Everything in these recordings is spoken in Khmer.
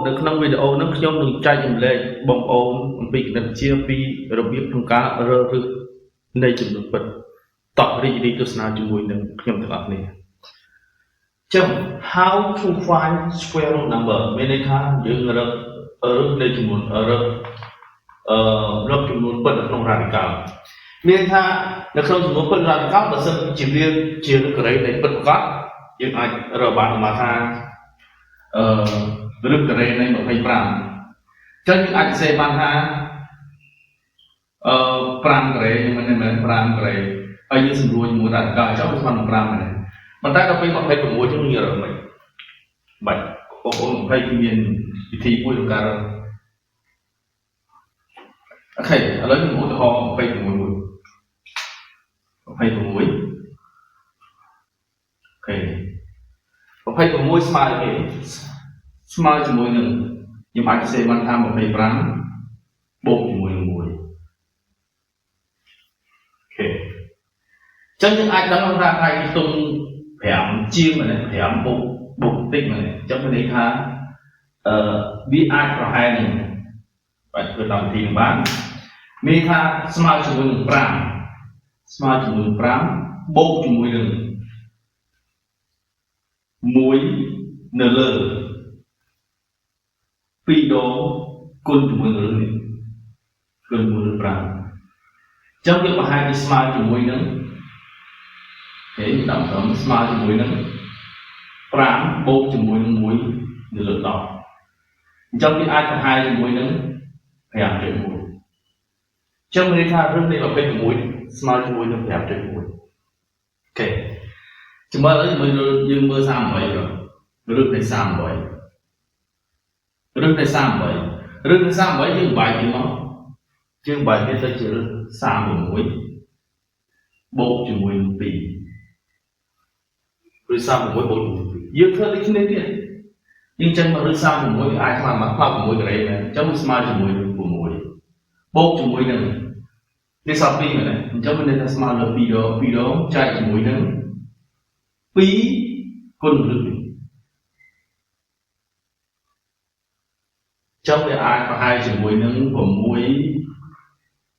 នៅក្នុងវីដេអូហ្នឹងខ្ញុំនឹងចែកចម្លែកបងប្អូនអំពីគណិតវិទ្យាពីរបៀបក្នុងការរើសរឹសនៃចំនួនពិតតោះរីករាយទស្សនាជាមួយនឹងខ្ញុំទាំងអស់គ្នាចឹង how to find square root number មានន័យថាយើងរើសនៃចំនួនរើសចំនួនពិតនៅក្នុង radical មានថានៅក្នុងចំនួនពិត radical បើសិនជាវាជាកេរនៃពិតប្រាកដយើងអាចរកបានមកថាឬកេរនៃ25ចឹងយើងអាចសេបានថា5កេរnhưng mà nên là 5កេរហើយយើងសម្រួលជាមួយ radical ចុះវាស្មើនឹង5ហ្នឹងប៉ុន្តែដល់ពេល26ចឹងយើងរកមិនបាច់បងប្អូន20មានវិធីមួយក្នុងការអូខេឥឡូវខ្ញុំឧទាហរណ៍26អូខេ26ស្មើនឹងស្មើជាមួយនឹងខ្ញុំអាចសេបានថា25បូកជាមួយនឹង1អូខេចឹងយើងអាចដឹងថាថ្ងៃនេះទុំ5ជាងម្នាក់5បូកបន្តិចម្នាក់ចឹងមានន័យថាវាអាចប្រហែលនឹងបាច់ធ្វើតាមវិធីនឹងបានមានថាស្មើជាមួយនឹង5ស្មើជាមួយនឹង5បូកជាមួយនឹង1នៅលើ2ដងគុណជាមួយនឹងនេះគុណជាមួយនឹង5ចឹងវាប្រហែលជាស្មើជាមួយនឹងតាមស្មើជាមួយនឹង5បូកជាមួយនឹង1នៅលើ10អញ្ចឹងវាអាចប្រហែលជាមួយនឹង5.1ចឹងមានន័យថារឹសនៃ26ស្មើជាមួយនឹង5.1អូខេចាំមើលយើងមើល38រឹសនៃ38យើងបាយទីមកយើងបាយវាទៅជារឹស36បូកជាមួយនឹង2ឬ36បូកយើងធ្វើដូចគ្នាទៀតយើងចេញមករឹស36វាអាចស្មើមក6កេរមែនអញ្ចឹងវាស្មើជាមួយនឹង6បូកជាមួយនឹងនេះសល់2មែនអញ្ចឹងមានន័យថាស្មើលើ2ដងចែកជាមួយនឹង2គុណរឹសនេះចឹងវាអាចប្រហែលជាមួយនឹង6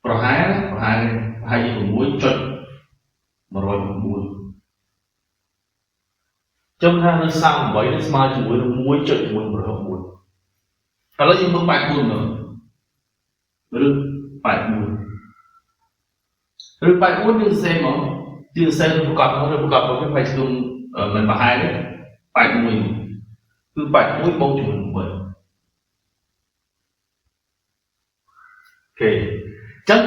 ប្រហែលជា6.109ចឹងថានៅ38នេះស្មើជាមួយនឹង 1.1 ឥឡូវយើងមើល84មើលឬ84យើងសេមកយើងសេប្រកបមកវាphảiជុំមិនប្រហែល81គឺ81បូកជាមួយ7អូខេចឹង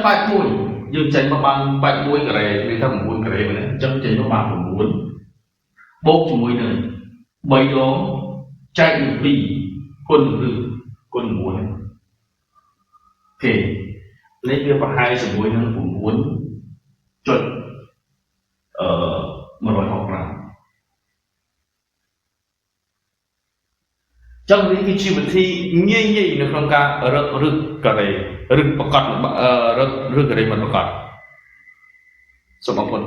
81យើងចេញមកបាន81កេរមានថា9កេរមែនអញ្ចឹងចេញមកបាន9បូកជាមួយនឹង3ដងចែកនឹង2គុណ9អូខេលេខវាប្រហែលជាមួយនឹង9.165ចឹងនេះគឺជាវិធីងាយនៅក្នុងការរឹសកេររឹសប្រកបរឹសកេរមិនប្រកបសូមអរគុណ